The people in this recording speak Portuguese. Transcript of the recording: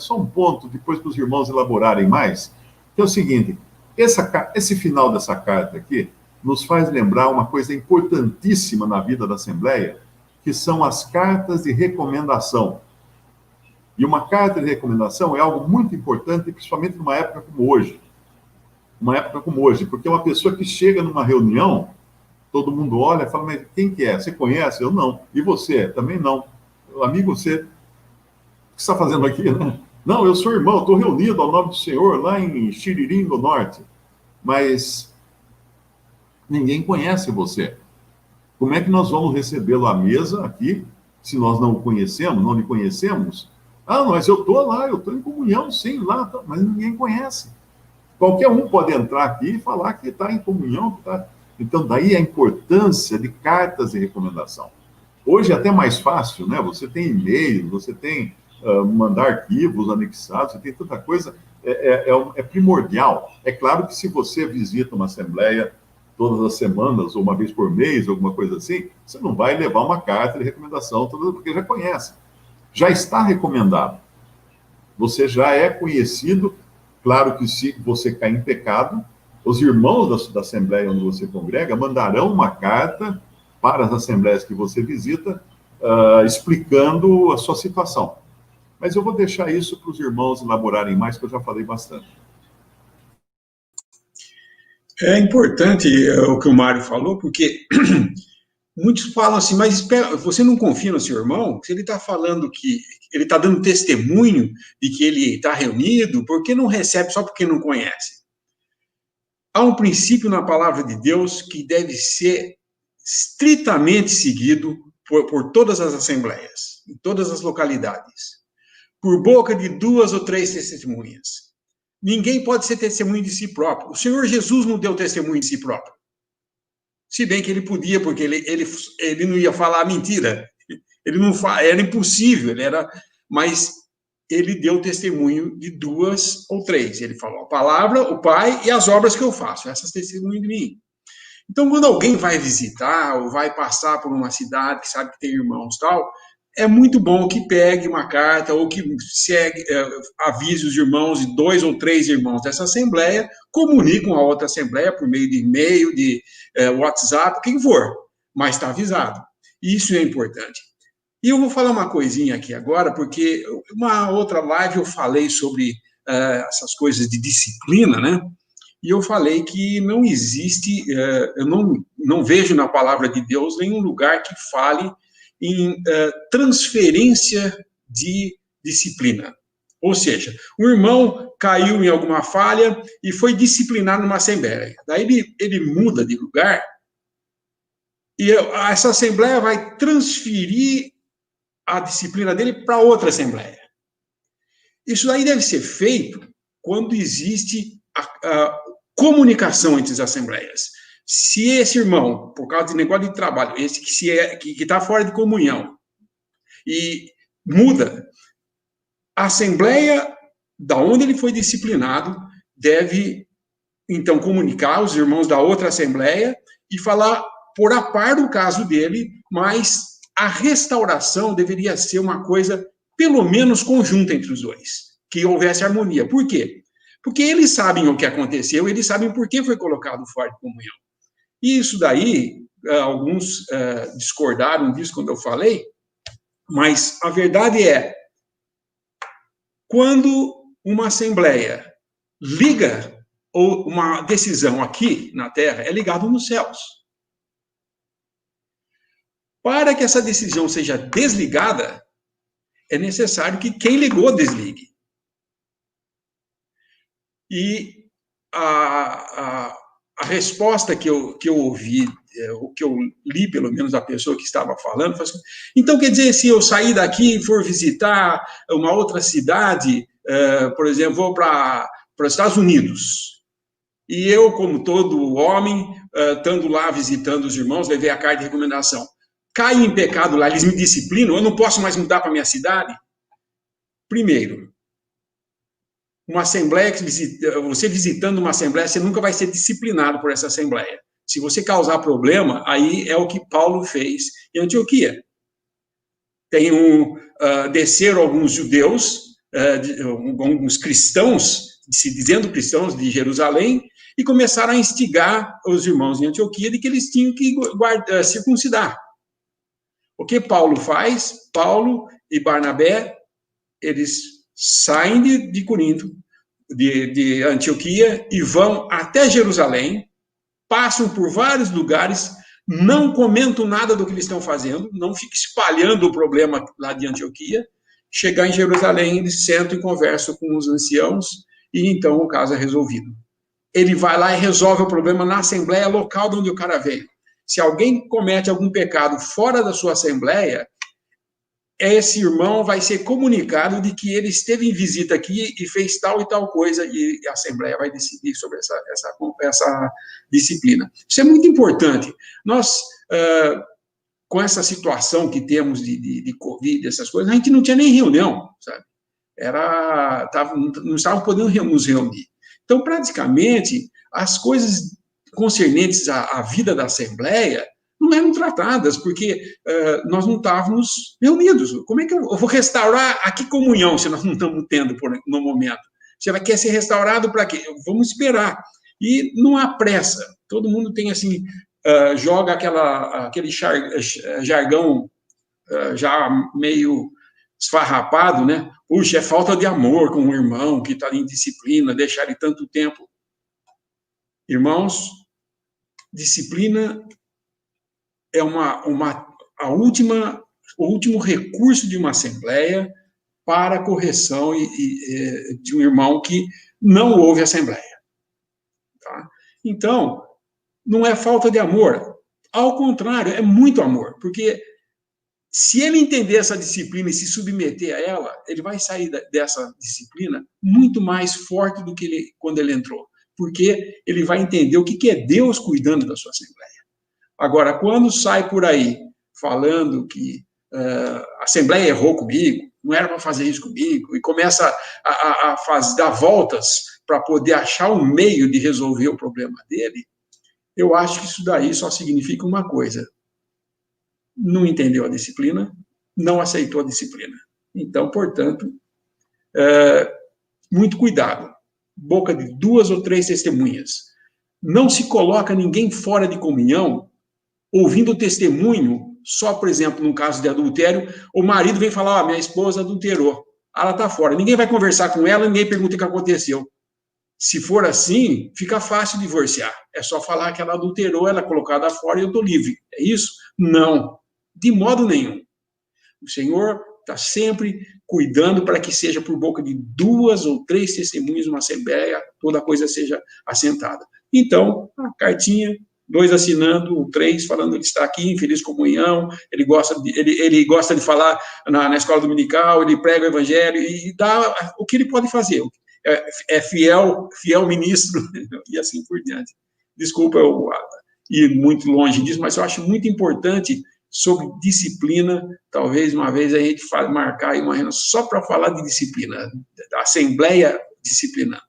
só um ponto, depois para os irmãos elaborarem mais, que é o seguinte, esse final dessa carta aqui nos faz lembrar uma coisa importantíssima na vida da Assembleia, que são as cartas de recomendação. E uma carta de recomendação é algo muito importante, principalmente numa época como hoje. Uma época como hoje, porque uma pessoa que chega numa reunião, todo mundo olha e fala, mas quem que é? Você conhece? Eu não. E você? Também não. Amigo, você, o que você está fazendo aqui, né? Não, eu sou irmão, estou reunido ao nome do Senhor lá em Xiririm do Norte. Mas ninguém conhece você. Como é que nós vamos recebê-lo à mesa aqui, se nós não o conhecemos, não lhe conhecemos? Ah, mas eu estou lá, eu estou em comunhão, sim, lá, mas ninguém conhece. Qualquer um pode entrar aqui e falar que está em comunhão. Que tá... Então, daí a importância de cartas de recomendação. Hoje é até mais fácil, né? Você tem e-mail, você tem mandar arquivos anexados, você tem tanta coisa, é primordial. É claro que se você visita uma assembleia todas as semanas, ou uma vez por mês, alguma coisa assim, você não vai levar uma carta de recomendação, porque já conhece. Já está recomendado. Você já é conhecido. Claro que se você cair em pecado, os irmãos da assembleia onde você congrega mandarão uma carta para as assembleias que você visita, explicando a sua situação. Mas eu vou deixar isso para os irmãos elaborarem mais, que eu já falei bastante. É importante o que o Mário falou, porque muitos falam assim, mas espera, você não confia no seu irmão? Se ele está falando que ele está dando testemunho de que ele está reunido, por que não recebe só porque não conhece? Há um princípio na palavra de Deus que deve ser estritamente seguido por todas as assembleias, em todas as localidades, por boca de 2 ou 3 testemunhas. Ninguém pode ser testemunho de si próprio. O Senhor Jesus não deu testemunho de si próprio. Se bem que ele podia, porque ele não ia falar mentira. Ele não era impossível, mas ele deu testemunho de 2 ou 3. Ele falou a palavra, o Pai e as obras que eu faço. Essas testemunham de mim. Então, quando alguém vai visitar ou vai passar por uma cidade que sabe que tem irmãos e tal, é muito bom que pegue uma carta ou que avise os irmãos de 2 ou 3 irmãos dessa assembleia, comunique com a outra assembleia por meio de e-mail, de WhatsApp, quem for, mas está avisado. Isso é importante. E eu vou falar uma coisinha aqui agora, porque uma outra live eu falei sobre essas coisas de disciplina, né? E eu falei que não existe, eu não vejo na palavra de Deus nenhum lugar que fale em transferência de disciplina. Ou seja, o irmão caiu em alguma falha e foi disciplinado numa assembleia. Daí ele muda de lugar e essa assembleia vai transferir a disciplina dele para outra assembleia. Isso daí deve ser feito quando existe a comunicação entre as assembleias. Se esse irmão, por causa de negócio de trabalho, esse que está fora de comunhão, e muda, a assembleia da onde ele foi disciplinado deve, então, comunicar aos irmãos da outra assembleia e falar por a par do caso dele, mas a restauração deveria ser uma coisa, pelo menos, conjunta entre os dois, que houvesse harmonia. Por quê? Porque eles sabem o que aconteceu, eles sabem por que foi colocado fora de comunhão. E isso daí, alguns discordaram disso quando eu falei, mas a verdade é, quando uma assembleia liga, ou uma decisão aqui na Terra, é ligado nos céus. Para que essa decisão seja desligada, é necessário que quem ligou desligue. E a resposta que eu ouvi, o que eu li, pelo menos, da pessoa que estava falando, foi assim, então, quer dizer, se eu sair daqui e for visitar uma outra cidade, por exemplo, vou para os Estados Unidos, e eu, como todo homem, estando lá visitando os irmãos, levei a carta de recomendação, caio em pecado lá, eles me disciplinam, eu não posso mais mudar para a minha cidade? Primeiro, uma assembleia, você visitando uma assembleia, você nunca vai ser disciplinado por essa assembleia. Se você causar problema, aí é o que Paulo fez em Antioquia. Desceram alguns judeus alguns cristãos, se dizendo cristãos de Jerusalém, e começaram a instigar os irmãos de Antioquia de que eles tinham que circuncidar. O que Paulo faz? Paulo e Barnabé, eles saem de Corinto, de Antioquia, e vão até Jerusalém, passam por vários lugares, não comentam nada do que eles estão fazendo, não ficam espalhando o problema lá de Antioquia. Chegar em Jerusalém, eles sentam e conversam com os anciãos, e então o caso é resolvido. Ele vai lá e resolve o problema na assembleia local de onde o cara veio. Se alguém comete algum pecado fora da sua assembleia, esse irmão vai ser comunicado de que ele esteve em visita aqui e fez tal e tal coisa, e a Assembleia vai decidir sobre essa disciplina. Isso é muito importante. Nós, com essa situação que temos de Covid, essas coisas, a gente não tinha nem reunião, sabe? Não estávamos podendo nos reunir. Então, praticamente, as coisas concernentes à vida da Assembleia não eram tratadas, porque nós não estávamos reunidos. Como é que eu vou restaurar aqui comunhão se nós não estamos tendo no momento? Se ela quer ser restaurado para quê? Vamos esperar. E não há pressa. Todo mundo tem assim, joga aquele jargão já meio esfarrapado, né? Puxa, é falta de amor com o irmão que está em disciplina, deixar ele tanto tempo. Irmãos, disciplina é o último recurso de uma assembleia para a correção de um irmão que não houve assembleia. Tá? Então, não é falta de amor. Ao contrário, é muito amor, porque se ele entender essa disciplina e se submeter a ela, ele vai sair dessa disciplina muito mais forte do que quando ele entrou, porque ele vai entender o que é Deus cuidando da sua assembleia. Agora, quando sai por aí falando que a Assembleia errou comigo, não era para fazer isso comigo, e começa a dar voltas para poder achar um meio de resolver o problema dele, eu acho que isso daí só significa uma coisa: não entendeu a disciplina, não aceitou a disciplina. Então, portanto, muito cuidado. Boca de 2 ou 3 testemunhas. Não se coloca ninguém fora de comunhão ouvindo o testemunho, só, por exemplo, num caso de adultério, o marido vem falar, minha esposa adulterou, ela está fora. Ninguém vai conversar com ela, ninguém pergunta o que aconteceu. Se for assim, fica fácil divorciar. É só falar que ela adulterou, ela é colocada fora e eu estou livre. É isso? Não, de modo nenhum. O Senhor está sempre cuidando para que seja por boca de 2 ou 3 testemunhas uma assembleia, toda a coisa seja assentada. Então, a cartinha, 2 assinando, 3 falando que está aqui em feliz comunhão, ele gosta de falar na escola dominical, ele prega o evangelho e dá o que ele pode fazer. É fiel ministro e assim por diante. Desculpa eu ir muito longe disso, mas eu acho muito importante sobre disciplina. Talvez uma vez a gente marcar aí uma reunião só para falar de disciplina, da Assembleia disciplinando.